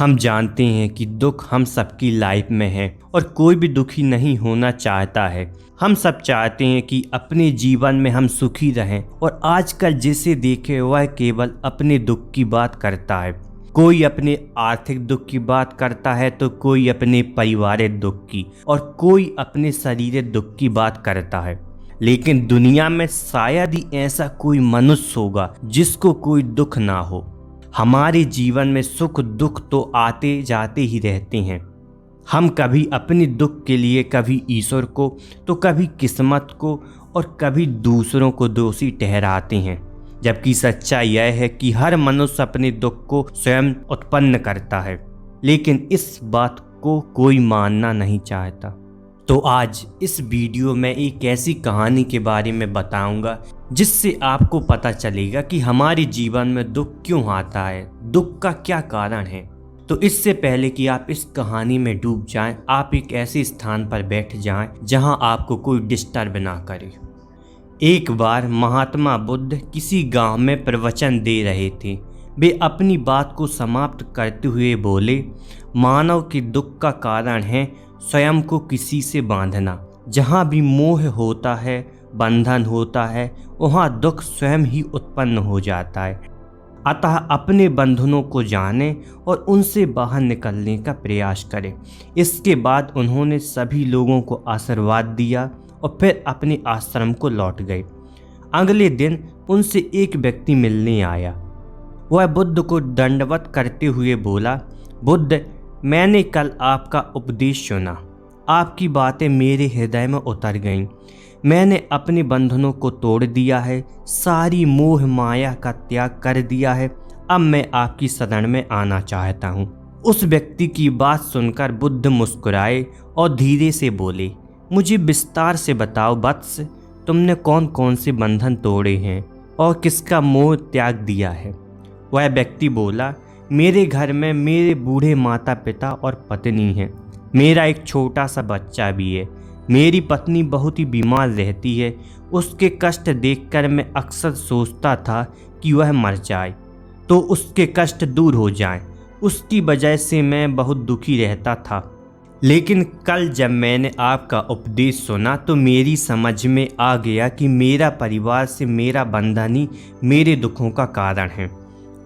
हम जानते हैं कि दुख हम सबकी लाइफ में है और कोई भी दुखी नहीं होना चाहता है। हम सब चाहते हैं कि अपने जीवन में हम सुखी रहें और आजकल जिसे देखे वह केवल अपने दुख की बात करता है। कोई अपने आर्थिक दुख की बात करता है तो कोई अपने पारिवारिक दुख की और कोई अपने शारीरिक दुख की बात करता है। लेकिन दुनिया में शायद ही ऐसा कोई मनुष्य होगा जिसको कोई दुख ना हो। हमारे जीवन में सुख दुख तो आते जाते ही रहते हैं। हम कभी अपने दुख के लिए कभी ईश्वर को तो कभी किस्मत को और कभी दूसरों को दोषी ठहराते हैं, जबकि सच्चाई यह है कि हर मनुष्य अपने दुख को स्वयं उत्पन्न करता है, लेकिन इस बात को कोई मानना नहीं चाहता। तो आज इस वीडियो में एक ऐसी कहानी के बारे में बताऊंगा जिससे आपको पता चलेगा कि हमारे जीवन में दुख क्यों आता है, दुख का क्या कारण है। तो इससे पहले कि आप इस कहानी में डूब जाएं, आप एक ऐसे स्थान पर बैठ जाएं जहां आपको कोई डिस्टर्ब ना करे। एक बार महात्मा बुद्ध किसी गांव में प्रवचन दे रहे थे। वे अपनी बात को समाप्त करते हुए बोले, मानव के दुख का कारण है स्वयं को किसी से बांधना। जहाँ भी मोह होता है, बंधन होता है, वहाँ दुख स्वयं ही उत्पन्न हो जाता है। अतः अपने बंधनों को जाने और उनसे बाहर निकलने का प्रयास करें। इसके बाद उन्होंने सभी लोगों को आशीर्वाद दिया और फिर अपने आश्रम को लौट गए। अगले दिन उनसे एक व्यक्ति मिलने आया। वह बुद्ध को दंडवत करते हुए बोला, बुद्ध, मैंने कल आपका उपदेश सुना। आपकी बातें मेरे हृदय में उतर गईं। मैंने अपने बंधनों को तोड़ दिया है, सारी मोह माया का त्याग कर दिया है। अब मैं आपकी शरण में आना चाहता हूँ। उस व्यक्ति की बात सुनकर बुद्ध मुस्कुराए और धीरे से बोले, मुझे विस्तार से बताओ वत्स, तुमने कौन कौन से बंधन तोड़े हैं और किसका मोह त्याग दिया है। वह व्यक्ति बोला, मेरे घर में मेरे बूढ़े माता पिता और पत्नी हैं। मेरा एक छोटा सा बच्चा भी है। मेरी पत्नी बहुत ही बीमार रहती है। उसके कष्ट देखकर मैं अक्सर सोचता था कि वह मर जाए तो उसके कष्ट दूर हो जाएं। उसकी वजह से मैं बहुत दुखी रहता था। लेकिन कल जब मैंने आपका उपदेश सुना तो मेरी समझ में आ गया कि मेरा परिवार से मेरा बंधन ही मेरे दुखों का कारण है।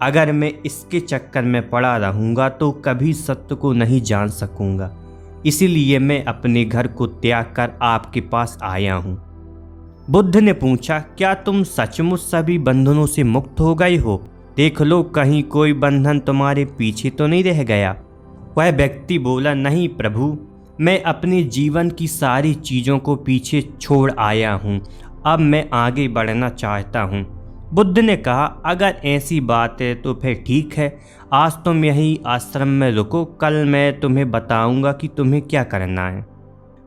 अगर मैं इसके चक्कर में पड़ा रहूँगा तो कभी सत्य को नहीं जान सकूँगा। इसीलिए मैं अपने घर को त्याग कर आपके पास आया हूँ। बुद्ध ने पूछा, क्या तुम सचमुच सभी बंधनों से मुक्त हो गए हो? देख लो कहीं कोई बंधन तुम्हारे पीछे तो नहीं रह गया। वह व्यक्ति बोला, नहीं प्रभु, मैं अपने जीवन की सारी चीज़ों को पीछे छोड़ आया हूँ। अब मैं आगे बढ़ना चाहता हूँ। बुद्ध ने कहा, अगर ऐसी बात है तो फिर ठीक है, आज तुम यहीं आश्रम में रुको, कल मैं तुम्हें बताऊंगा कि तुम्हें क्या करना है।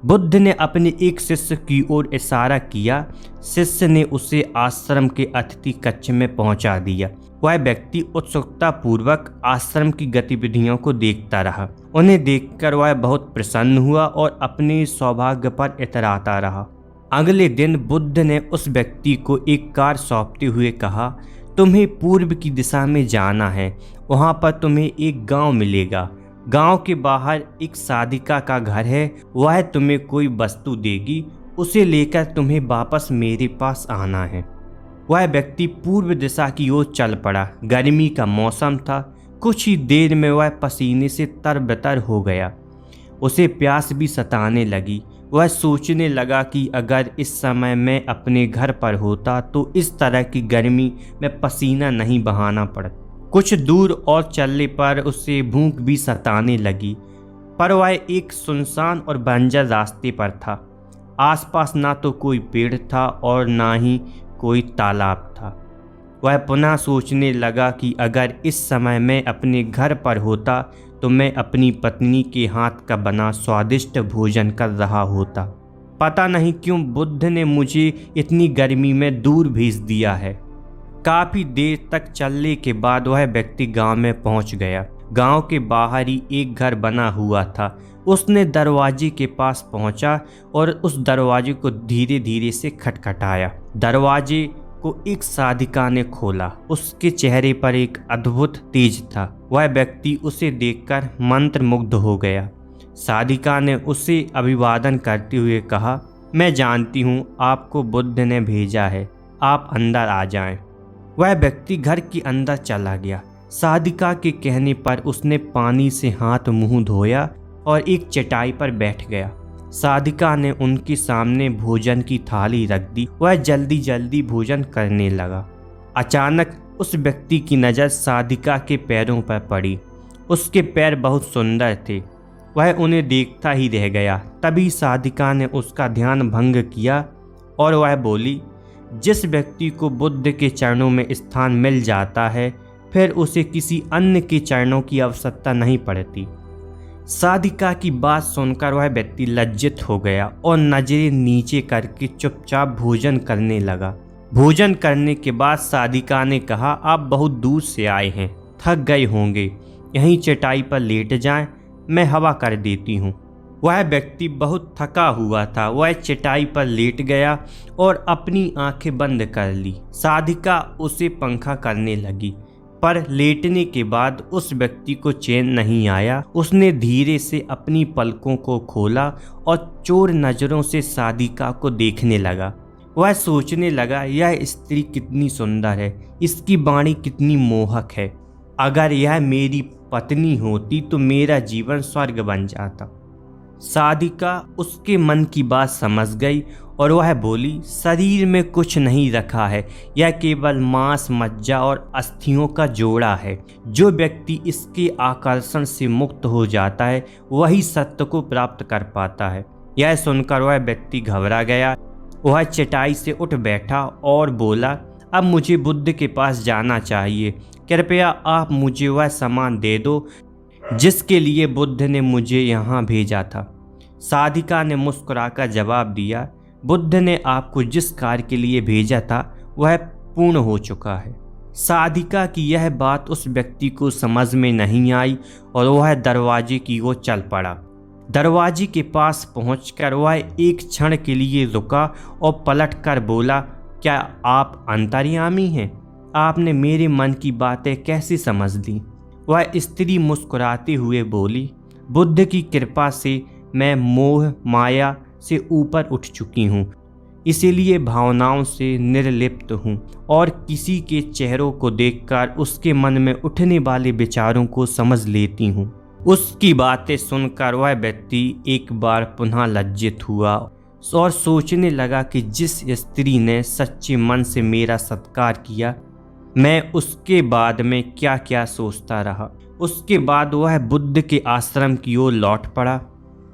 बुद्ध ने अपने एक शिष्य की ओर इशारा किया। शिष्य ने उसे आश्रम के अतिथि कक्ष में पहुंचा दिया। वह व्यक्ति उत्सुकता पूर्वक आश्रम की गतिविधियों को देखता रहा। उन्हें देखकर वह बहुत प्रसन्न हुआ और अपने सौभाग्य पर इतराता रहा। अगले दिन बुद्ध ने उस व्यक्ति को एक कार सौंपते हुए कहा, तुम्हें पूर्व की दिशा में जाना है। वहाँ पर तुम्हें एक गांव मिलेगा। गांव के बाहर एक साधिका का घर है। वह तुम्हें कोई वस्तु देगी, उसे लेकर तुम्हें वापस मेरे पास आना है। वह व्यक्ति पूर्व दिशा की ओर चल पड़ा। गर्मी का मौसम था। कुछ ही देर में वह पसीने से तरबतर हो गया। उसे प्यास भी सताने लगी। वह सोचने लगा कि अगर इस समय मैं अपने घर पर होता तो इस तरह की गर्मी में पसीना नहीं बहाना पड़ता। कुछ दूर और चलने पर उसे भूख भी सताने लगी, पर वह एक सुनसान और बंजर रास्ते पर था। आसपास ना तो कोई पेड़ था और ना ही कोई तालाब था। वह पुनः सोचने लगा कि अगर इस समय मैं अपने घर पर होता तो मैं अपनी पत्नी के हाथ का बना स्वादिष्ट भोजन कर रहा होता। पता नहीं क्यों बुद्ध ने मुझे इतनी गर्मी में दूर भेज दिया है। काफ़ी देर तक चलने के बाद वह व्यक्ति गांव में पहुंच गया। गांव के बाहर ही एक घर बना हुआ था। उसने दरवाजे के पास पहुंचा और उस दरवाजे को धीरे धीरे से खटखटाया। दरवाजे को एक साधिका ने खोला। उसके चेहरे पर एक अद्भुत तेज था। वह व्यक्ति उसे देखकर मंत्रमुग्ध हो गया। साधिका ने उसे अभिवादन करते हुए कहा, मैं जानती हूँ आपको बुद्ध ने भेजा है, आप अंदर आ जाएं। वह व्यक्ति घर के अंदर चला गया। साधिका के कहने पर उसने पानी से हाथ मुंह धोया और एक चटाई पर बैठ गया। साधिका ने उनके सामने भोजन की थाली रख दी। वह जल्दी जल्दी भोजन करने लगा। अचानक उस व्यक्ति की नज़र साधिका के पैरों पर पड़ी। उसके पैर बहुत सुंदर थे। वह उन्हें देखता ही रह गया। तभी साधिका ने उसका ध्यान भंग किया और वह बोली, जिस व्यक्ति को बुद्ध के चरणों में स्थान मिल जाता है फिर उसे किसी अन्य के चरणों की आवश्यकता नहीं पड़ती। साधिका की बात सुनकर वह व्यक्ति लज्जित हो गया और नजरें नीचे करके चुपचाप भोजन करने लगा। भोजन करने के बाद साधिका ने कहा, आप बहुत दूर से आए हैं, थक गए होंगे, यहीं चटाई पर लेट जाएं, मैं हवा कर देती हूँ। वह व्यक्ति बहुत थका हुआ था। वह चटाई पर लेट गया और अपनी आंखें बंद कर ली। साधिका उसे पंखा करने लगी, पर लेटने के बाद उस व्यक्ति को चैन नहीं आया। उसने धीरे से अपनी पलकों को खोला और चोर नज़रों से साधिका को देखने लगा। वह सोचने लगा, यह स्त्री कितनी सुंदर है, इसकी वाणी कितनी मोहक है। अगर यह मेरी पत्नी होती तो मेरा जीवन स्वर्ग बन जाता। साधिका उसके मन की बात समझ गई और वह बोली, शरीर में कुछ नहीं रखा है, यह केवल मांस, मज्जा और अस्थियों का जोड़ा है। जो व्यक्ति इसके आकर्षण से मुक्त हो जाता है वही सत्य को प्राप्त कर पाता है। यह सुनकर वह व्यक्ति घबरा गया। वह चटाई से उठ बैठा और बोला, अब मुझे बुद्ध के पास जाना चाहिए। कृपया आप मुझे वह सामान दे दो जिसके लिए बुद्ध ने मुझे यहाँ भेजा था। साधिका ने मुस्कुराकर जवाब दिया, बुद्ध ने आपको जिस कार्य के लिए भेजा था वह पूर्ण हो चुका है। साधिका की यह बात उस व्यक्ति को समझ में नहीं आई और वह दरवाजे की ओर चल पड़ा। दरवाजे के पास पहुंचकर वह एक क्षण के लिए रुका और पलटकर बोला, क्या आप अंतर्यामी हैं? आपने मेरे मन की बातें कैसे समझ ली? वह स्त्री मुस्कुराते हुए बोली, बुद्ध की कृपा से मैं मोह माया से ऊपर उठ चुकी हूँ, इसीलिए भावनाओं से निर्लिप्त हूँ और किसी के चेहरों को देखकर उसके मन में उठने वाले विचारों को समझ लेती हूँ। उसकी बातें सुनकर वह व्यक्ति एक बार पुनः लज्जित हुआ और सोचने लगा कि जिस स्त्री ने सच्चे मन से मेरा सत्कार किया, मैं उसके बाद में क्या क्या सोचता रहा। उसके बाद वह बुद्ध के आश्रम की ओर लौट पड़ा।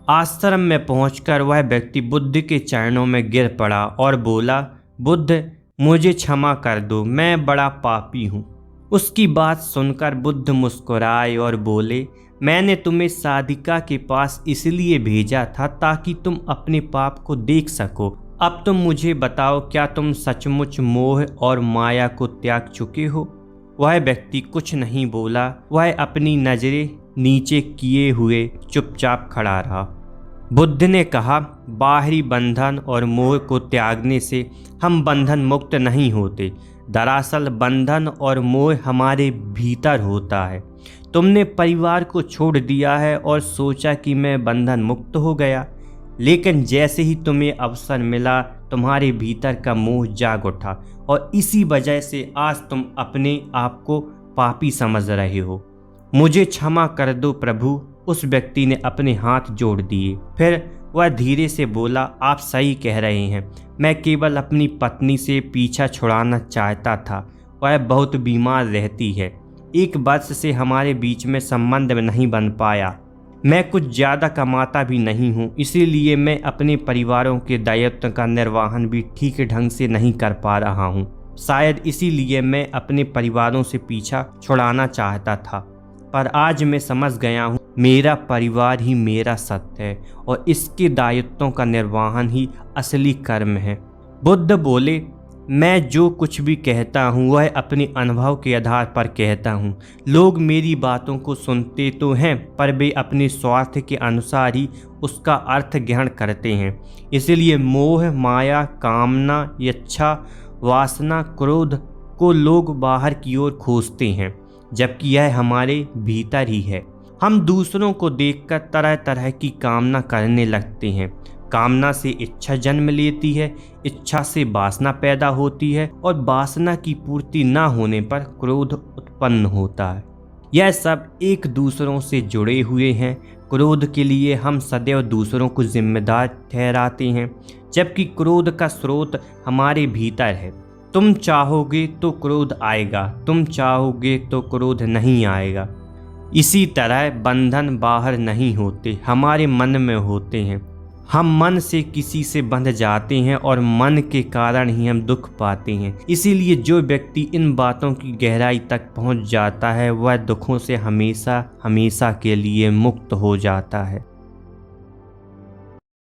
आश्रम में पहुंचकर वह व्यक्ति बुद्ध के चरणों में गिर पड़ा और बोला, बुद्ध मुझे क्षमा कर दो, मैं बड़ा पापी हूँ। उसकी बात सुनकर बुद्ध मुस्कुराए और बोले, मैंने तुम्हें साधिका के पास इसलिए भेजा था ताकि तुम अपने पाप को देख सको। अब तुम मुझे बताओ, क्या तुम सचमुच मोह और माया को त्याग चुके हो? वह व्यक्ति कुछ नहीं बोला। वह अपनी नजरें नीचे किए हुए चुपचाप खड़ा रहा। बुद्ध ने कहा, बाहरी बंधन और मोह को त्यागने से हम बंधन मुक्त नहीं होते। दरअसल बंधन और मोह हमारे भीतर होता है। तुमने परिवार को छोड़ दिया है और सोचा कि मैं बंधन मुक्त हो गया, लेकिन जैसे ही तुम्हें अवसर मिला तुम्हारे भीतर का मोह जाग उठा और इसी वजह से आज तुम अपने आप को पापी समझ रहे हो। मुझे क्षमा कर दो प्रभु। उस व्यक्ति ने अपने हाथ जोड़ दिए। फिर वह धीरे से बोला, आप सही कह रहे हैं, मैं केवल अपनी पत्नी से पीछा छुड़ाना चाहता था। वह बहुत बीमार रहती है, 1 वर्ष से हमारे बीच में संबंध नहीं बन पाया। मैं कुछ ज़्यादा कमाता भी नहीं हूँ, इसीलिए मैं अपने परिवारों के दायित्व का निर्वहन भी ठीक ढंग से नहीं कर पा रहा हूँ। शायद इसीलिए मैं अपने परिवारों से पीछा छुड़ाना चाहता था, पर आज मैं समझ गया हूँ मेरा परिवार ही मेरा सत्य है और इसके दायित्वों का निर्वहन ही असली कर्म है। बुद्ध बोले, मैं जो कुछ भी कहता हूँ वह अपने अनुभव के आधार पर कहता हूँ। लोग मेरी बातों को सुनते तो हैं, पर वे अपने स्वार्थ के अनुसार ही उसका अर्थ ग्रहण करते हैं। इसलिए मोह, माया, कामना, इच्छा वासना क्रोध को लोग बाहर की ओर खोजते हैं, जबकि यह हमारे भीतर ही है। हम दूसरों को देखकर तरह तरह की कामना करने लगते हैं। कामना से इच्छा जन्म लेती है, इच्छा से वासना पैदा होती है और वासना की पूर्ति न होने पर क्रोध उत्पन्न होता है। यह सब एक दूसरों से जुड़े हुए हैं। क्रोध के लिए हम सदैव दूसरों को जिम्मेदार ठहराते हैं, जबकि क्रोध का स्रोत हमारे भीतर है। तुम चाहोगे तो क्रोध आएगा, तुम चाहोगे तो क्रोध नहीं आएगा। इसी तरह बंधन बाहर नहीं होते, हमारे मन में होते हैं। हम मन से किसी से बंध जाते हैं और मन के कारण ही हम दुख पाते हैं। इसीलिए जो व्यक्ति इन बातों की गहराई तक पहुंच जाता है वह दुखों से हमेशा हमेशा के लिए मुक्त हो जाता है।